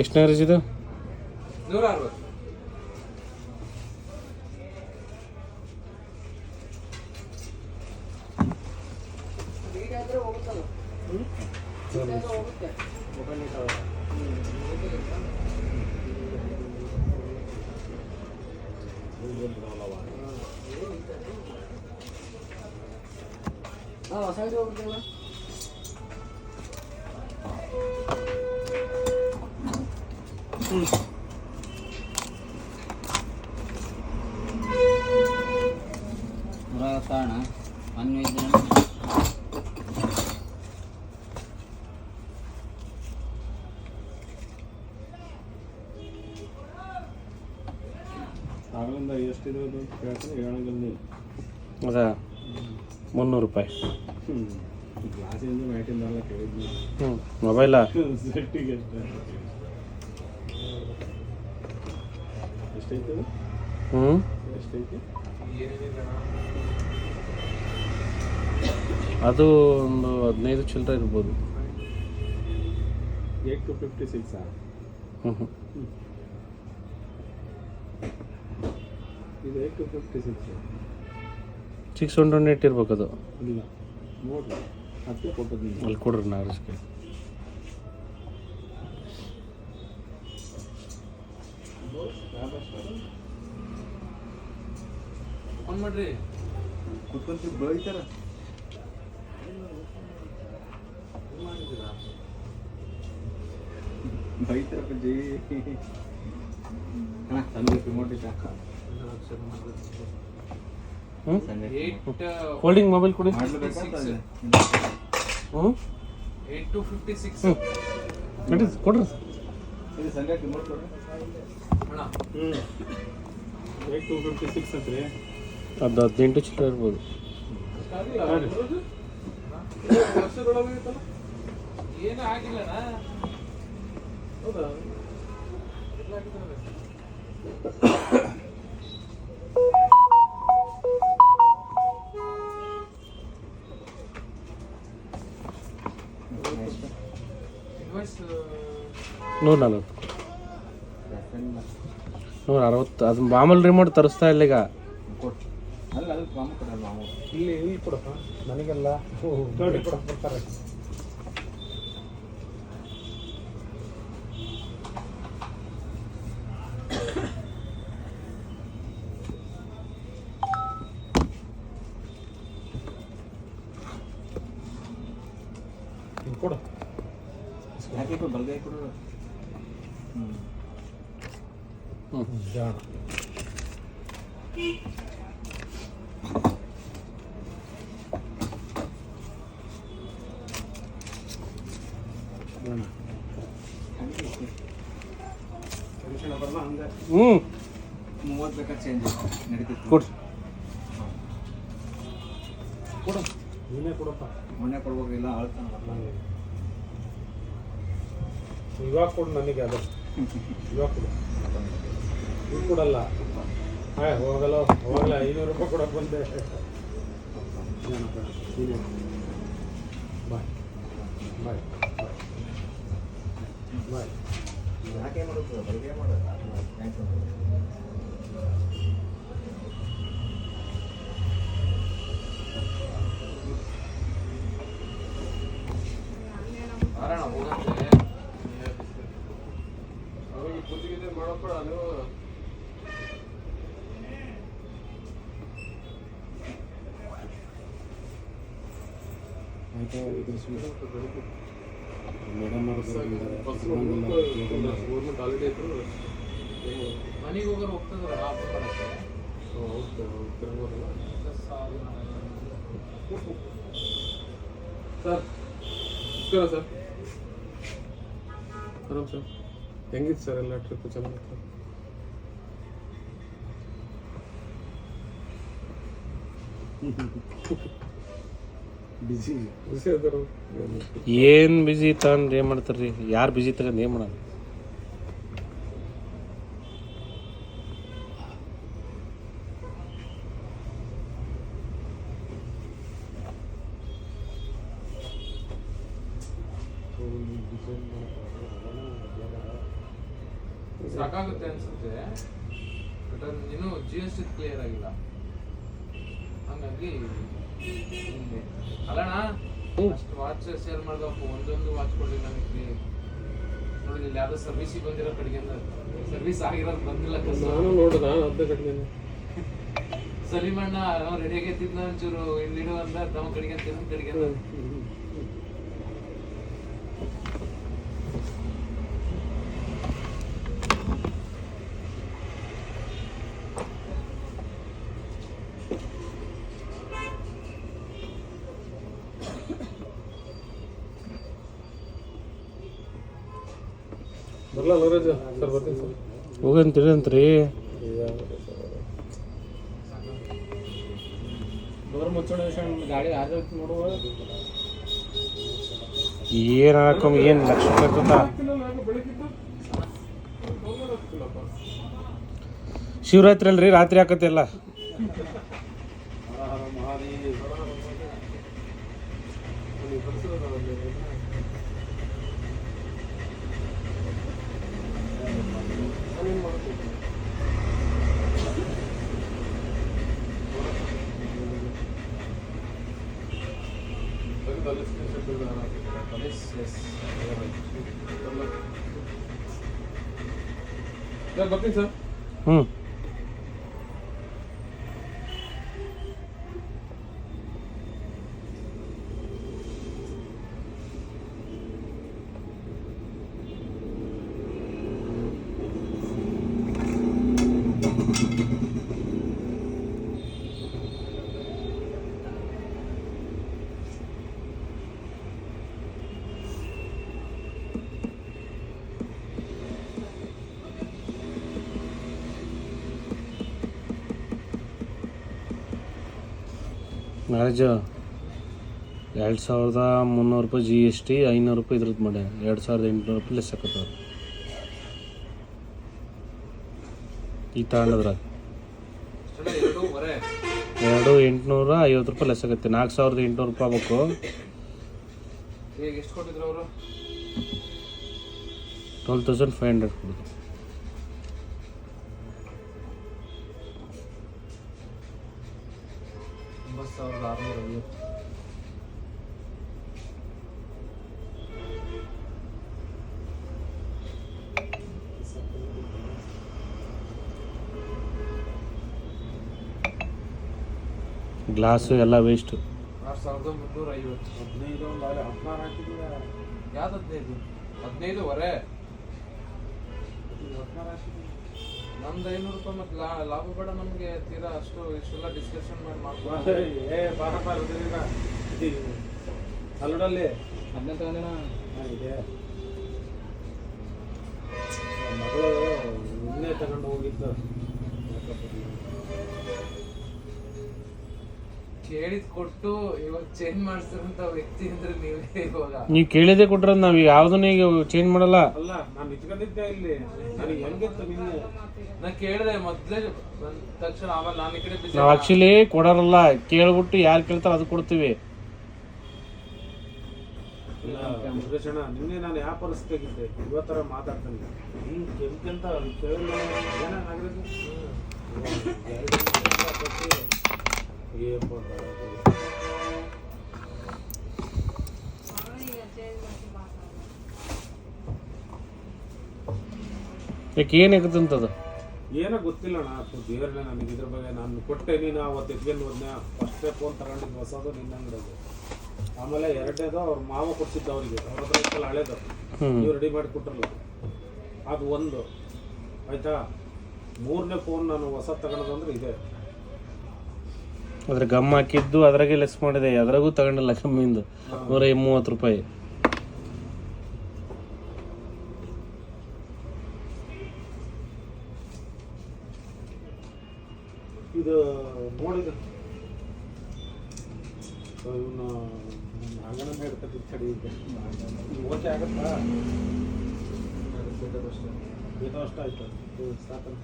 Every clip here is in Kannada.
ಎಷ್ಟನೇ ರೇಜ್ ಇದು? 160. ಕಾರಣ ಅನ್ವೇಷಣೆ ಆಗಲಿಂದ ಎಷ್ಟಿದೆ ಅದು ಕೇಳ್ತೀನಿ ಹೇಳಂಗಿಲ್ಲ ನೀವು. ಅದಾ 300 ರೂಪಾಯಿ. ಗ್ಲಾಸಿಂದ ಮ್ಯಾಟಿಂದೆಲ್ಲ ಕೇಳಿದ್ವಿ. ಮೊಬೈಲಾ ಸೆಟ್ಟಿಗೆ ಎಷ್ಟೈತೆ ಅದು? ಎಷ್ಟೈತಿ ಅದು ಒಂದು 15 ಚಿಲ್ಲರೆ ಇರ್ಬೋದು. 8 to 56 ಇದು 8 to 56 628 ಇರ್ಬೇಕು ಅದು. ಇಲ್ಲ ನೋಡ್ರಿ ಅದಕ್ಕೆ ಕೊಟ್ಟದ್ದು ಅಲ್ಲಿ ಕೊಡ್ರಿ ನಾಗರಿಸ್ಗೆ. ಆನ್ ಮಾಡ್ರಿ. ಕುತ್ಕೊಂತ ಬೈತಾರ. ಬೈತಾರ ಜೈ ಸಂಜೆ ರಿಮೋಟ್ ಇಟ್ಟ ಹೋಲ್ಡಿಂಗ್ ಮೊಬೈಲ್ ಕೊಡಿ. 8 to 56. ಕೊಡ್ರಿ ಇದು ಸಂಜೆ ರಿಮೋಟ್ ಕೊಡ್ರಿ. 8 to 56 ಅಂತ್ರಿ. ಅದು 18 ಚಿಲ್ಲರೆ ಇರ್ಬೋದು. ವರ್ಷದೊಳಗಾಗಿತ್ತಲ್ಲ ಏನೂ ಆಗಿಲ್ಲಣ್ಣ. ಹೌದಾ? ಎಲ್ಲ ಆಗಿದ್ದಾವೆ. ಇನ್ವಾಯ್ಸ್ 140 160. ಅದು ಮಾಮೂಲಿ ರಿಮೋಟ್ ತರಿಸ್ತಾ ಇಲ್ಲ ಈಗ. ಅಲ್ಲ ಅದು ಮಾಮೂಲು ಕೊಡಲ್ಲ ಮಾಮೂಲು. ಇಲ್ಲಿ ಕೊಡಪ್ಪ ನನಗೆಲ್ಲ ನೋಡಿ ಕೊಡಕ್ಕೆ ಬರ್ತಾರೆ. ಕೊಡು ಯಾಕೆ ಬಲ್ಗೈ ಕೊಡು. ಜಾಣ ಟೆನ್ಷನ್ ಬರಲ್ಲ ಹಂಗೆ. 30 ಬೇಕಾದ್ರೆ ಚೇಂಜ್ ನಡೀತಿತ್ತು. ಕೊಡ್ರಿ ಕೊಡು ನೀನೇ ಕೊಡಪ್ಪ. ಮೊನ್ನೆ ಕೊಡ್ಬೇಕು ಇಲ್ಲ ಆಳ್ತಾನ ನನಗೆ ಇವಾಗ ಕೊಡು ನನಗೆ ಅದು ಇವಾಗ ಕೊಡು. ಇದು ಕೊಡಲ್ಲ. ಹೋಗಲ್ಲ ಹೋಗಲ್ಲ 500 ರೂಪಾಯಿ ಕೊಡಕ್ಕೆ ಬಂದೆ. ನೀನೇ ಬಾಯ್ ಬಾಯ್ ಬಾಯ್. ಯಾಕೆ ಮಾಡೋದು ಬಲ್ಗೈ ಮಾಡೋದು. ಆರಣ ಹೋಗಂತೆ. ಅವ್ರಿಗೆ ಪೂಜೆಗೆ ಮಾಡೋಕ್ಕೊಡ ನೀವು. ಆಯ್ತಾ ಇದ್ರ ಮೇಡಮ್ ಗೌರ್ಮೆಂಟ್ ಹಾಲಿಡೇ ಇದ್ರು ಮನೆಗೆ ಹೋಗೋರು ಹೋಗ್ತದ್ರ ಸರ್. ನಮಸ್ಕಾರ ಸರ್. ಆರಾಮ್ ಸರ್. ಹೆಂಗಿತ್ತು ಸರ್ ಎಲ್ಲ ಟ್ರಿಪ್ ಚೆನ್ನಾಗಿತ್ತು? ಬಿಸಿ ಏನು ಬಿಜಿ ತಗೊಂಡು ಏನು ಮಾಡ್ತಾರೆ ರೀ? ಯಾರು ಬಿಜಿ ತಗೊಂಡು ಏನು ಮಾಡೋದು? ಡಿಸೈನ್ ಸಾಕಾಗುತ್ತೆ ಅನ್ಸುತ್ತೆ, ಬಟ್ ಅದು ಇನ್ನೂ GST ಕ್ಲಿಯರ್ ಆಗಿಲ್ಲ, ಹಂಗಾಗಿ ಹಿಂಗೆ ಅಲ್ಲಣ್ಣ ಅಷ್ಟು ವಾಚ್ ಸೇಲ್ ಮಾಡ್ಬೇಕು, ಒಂದೊಂದು ವಾಚ್ ಕೊಡಲಿಲ್ಲ ನನಗೆ ನೋಡಿ. ಇಲ್ಲಿ ಯಾವುದೋ ಸರ್ವಿಸಿಗೆ ಬಂದಿರೋ ಕಡೆಗೆ ಸರ್ವಿಸ್ ಆಗಿರೋದು ಬಂದಿಲ್ಲ. ನಾನು ನೋಡು, ನಾನು ಅರ್ಧ ಕಡೆಗೆ ಸಲೀಮಣ್ಣ ಅವ್ನು ರೆಡಿಯಾಗಿ ತಿನ್ನ ಒಂಚೂರು ಇಲ್ಲಿಡು ಅಂದ, ತಮ್ಮ ಕಡೆಗೆ ತಿನ್ನ ಕಡೆಗೆ ಅಂದ. ಬರಲ್ಲ ಲೋರೇಜ್ ಸರ್, ಬರ್ತೀನಿ ಸರ್. ಹೋಗಂತೀರಿ ಅಂತ್ರಿ. ಡೋರ್ ಮುಚ್ಚೋಣ ಗಾಡಿ ಆದ್ರೆ ನೋಡುವ ಏನು ಹಾಕೊಂಬ ಏನು ಲಕ್ಷ ಬರ್ತದ. ಶಿವರಾತ್ರಿ ಅಲ್ರಿ, ರಾತ್ರಿ ಹಾಕತ್ತೆಲ್ಲ. ಸರ್ ಬರ್ತೀನಿ ಸರ್. ಹ್ಞೂ ನಾಳೆಜ 2300 ರೂಪಾಯಿ GST, 500 ರೂಪಾಯಿ ಇದ್ರದ್ದು ಮಾಡ್ಯ, 2800 ರೂಪಾಯಿ ಲೆಸ್ ಹಾಕತ್ತವ್ರು ಈ ತಗೊಂಡದ್ರಾಗ. 2850 ರೂಪಾಯಿ ಲೆಸ್ ಆಗುತ್ತೆ. 4800 ರೂಪಾಯಿ ಆಗ್ಬೇಕು. ಈಗ ಎಷ್ಟು ಕೊಟ್ಟಿದ್ರು ಅವರು? 12,500 ಕೊಡೋದು. ಗ್ಲಾಸು ಎಲ್ಲ ವೇಸ್ಟು. 6350. 15 ಒಂದು 16 ಹಾಕಿದ್ರೆ ಯಾವ್ದು 15? 15ವರೆ. 16 ಹಾಕಿದ್ರೆ ನಮ್ದು 500 ರೂಪಾಯಿ ಮತ್ತೆ ಲಾಭ ಬೇಡ ನಮಗೆ. ತೀರಾ ಅಷ್ಟು ಇಷ್ಟೆಲ್ಲ ಡಿಸ್ಕಷನ್ ಮಾಡಿ ಮಾಡ್ಬೋದು. ಅಲ್ಲಡಲ್ಲಿ 15 ತಗೊಂಡಿನ ಇದೆ. ಮಗಳು ನಿನ್ನೆ ತಗೊಂಡು ಹೋಗಿದ್ದು. ಕೇಳಿದ್ ಕೊಟ್ಟು ಇವಾಗ ಚೇಂಜ್ ಮಾಡಿಸಿರಂತ ವ್ಯಕ್ತಿ ಅಂದ್ರೆ ನೀವೇ. ಇವಾಗ ನೀವು ಕೇಳಿದೆ ಕೊಟ್ರೆ ನಾವು ಯಾವುದನ್ನ ಈಗ ಚೇಂಜ್ ಮಾಡಲ್ಲ. ಅಲ್ಲ, ನಾನು ಇಟ್ಕೊಂಡಿದ್ದೆ ಇಲ್ಲಿ. ನನಗೆ ಹೆಂಗಿತ್ತು ನಿನ್ನೆ ನಾ ಕೇಳಿದೆ ಮೊದ್ಲೇ ಬಂದ ತಕ್ಷಣ. ಆಮೇಲೆ ನಾನು ಈ ಕಡೆ ನಾವು ಆಕ್ಚುಲಿ ಕೊಡೋರಲ್ಲ, ಕೇಳ್ಬಿಟ್ಟು ಯಾರು ಕೇಳ್ತಾರೆ ಅದು ಕೊಡ್ತೀವಿ. ಮುರುಗೇಶಣ್ಣ, ನಿನ್ನೆ ನಾನು ಯಾವ ಪರಿಸ್ಥಿತಿಯಾಗಿದ್ದೆ ಇವತ್ತರ ಮಾತಾಡ್ತಾನೆ. ಹಿಂಗೆ ಕೆಂಪಂತ ಕೇಳಿಲ್ಲ ಏನಾಗಿರೋದು. ಯಾಕೆ ಏನಾಗುತ್ತಂತದು ಏನೋ ಗೊತ್ತಿಲ್ಲ ಅಣ್ಣ. ದೇವ್ರನ್ನ ನನಗೆ ಇದ್ರ ಬಗ್ಗೆ ನಾನು ಕೊಟ್ಟೆ. ನೀನು ಅವತ್ತು ಎತ್ಕೊಂಡು ಹೋದ್ನ ಫಸ್ಟೇ ಫೋನ್ ತಗೊಂಡಿದ್ದು ಹೊಸದು ನಿನ್ನ ಅಂಗಡಿಗೆ. ಆಮೇಲೆ ಎರಡನೇದು ಅವ್ರ ಮಾವ ಕೊಡ್ಸಿದ್ದು ಅವರಿಗೆ, ಅವ್ರ ಹತ್ರ ಇತ್ತಲ್ಲ ಹಳೇದು, ನೀವು ರೆಡಿ ಮಾಡಿ ಕೊಟ್ರಲ್ಲ ಅದು ಒಂದು ಆಯ್ತಾ. 3ನೇ ಫೋನ್ ನಾನು ಹೊಸ ತಗೊಳೋದಂದ್ರೆ ಇದೆ. ಅದ್ರ ಗಮ್ ಹಾಕಿದ್ದು ಅದ್ರಾಗೆ ಲೆಸ್ ಮಾಡಿದೆ, ಅದ್ರಾಗೂ ತಗೊಂಡಿಲ್ಲ ಕಮ್ಮಿಂದು 130 ರೂಪಾಯಿ. ಇದು ನೋಡಿದ ಇವನು ಅಂಗನನೇ ಇರ್ತದೆ ಕಡೆ. ಈಗ ಓಕೆ ಆಗತ್ತಾ? ಇದು ಅಷ್ಟ ಆಯ್ತು ಸಾಕಂತ.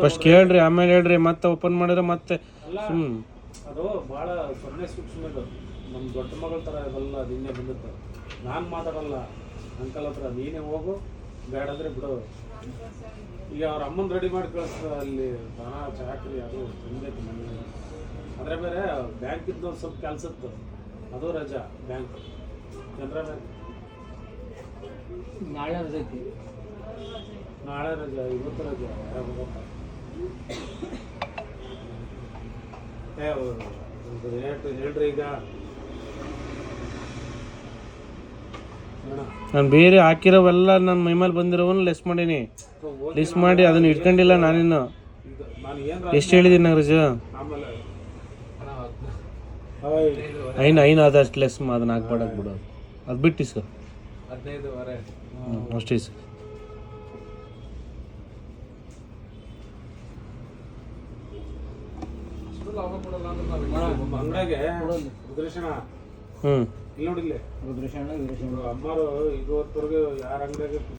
ಫಸ್ಟ್ ಕೇಳ್ರಿ, ಆಮೇಲೆ ಹೇಳ್ರಿ. ಮತ್ತೆ ಓಪನ್ ಮಾಡಿದ್ರೆ ಮತ್ತೆ ಅದು ಭಾಳ ಸೊನ್ನೆ ಸೂಕ್ಷ್ಮ. ಇದು ನಮ್ಮ ದೊಡ್ಡ ಮಗಳ ಥರ ಇವೆಲ್ಲ ನಿನ್ನೆ ಬಂದಿತ್ತು. ನಾನು ಮಾತಾಡಲ್ಲ ಅಂಕಲ್ ಹತ್ರ, ನೀನೇ ಹೋಗು, ಬೇಡ ಅಂದರೆ ಬಿಡು. ಈಗ ಅವ್ರ ಅಮ್ಮನ ರೆಡಿ ಮಾಡಿ ಕಳಿಸ್ತಾರೆ ಅಲ್ಲಿ ದನ ಚಾಕ್ರಿ ಅದು ತಿನ್ಬೇಕು ಮನೆ. ಆದರೆ ಬೇರೆ ಬ್ಯಾಂಕಿದ್ದು ಒಂದು ಸ್ವಲ್ಪ ಕೆಲಸ ಇತ್ತು, ಅದು ರಜಾ ಬ್ಯಾಂಕ್, ಕೆನರಾ ಬ್ಯಾಂಕ್ ನಾಳೆ ರಜೆ ಐತಿ. ನಾಳೆ ರಜಾ, ಇವತ್ತು ರಜಾ. ಹೇಳ್ರಿ ಈಗ ನಾನು ಬೇರೆ ಹಾಕಿರೋವೆಲ್ಲ ನನ್ನ ಮೈಮೇಲೆ ಬಂದಿರೋವನ್ನ ಲೆಸ್ ಮಾಡೀನಿ. ಲಿಸ್ಟ್ ಮಾಡಿ ಅದನ್ನ ಇಟ್ಕೊಂಡಿಲ್ಲ ನಾನಿನ್ನು. ನಾನು ಏನು ಎಷ್ಟು ಹೇಳಿದೀನಿ ನಾಗರಾಜ? ಆಮೇಲೆ ಐನು ಆದಷ್ಟು ಲೆಸ್ ಅದನ್ನ ಹಾಕ್ಬೇಡಕ್ ಬಿಡು, ಅದು ಬಿಟ್ಟು ಸರ್ 15 ಅಷ್ಟೇ ಸರ್. ಅಷ್ಟು ಲಾಭ ಕೊಡಲ್ಲ ಅಂದ್ರೆ ನಾವು ಅಂಗಡಿಗೆ ರುದ್ರೇಶಣ್ಣ ಹ್ಞೂ ಇಲ್ಲಿ ನೋಡಿಲ್ಲ ರುದ್ರೇಶಣ್ಣ ಅಮ್ಮರು ಇದುವರೆಗೂ ಯಾರ ಅಂಗಡಿಯಾಗ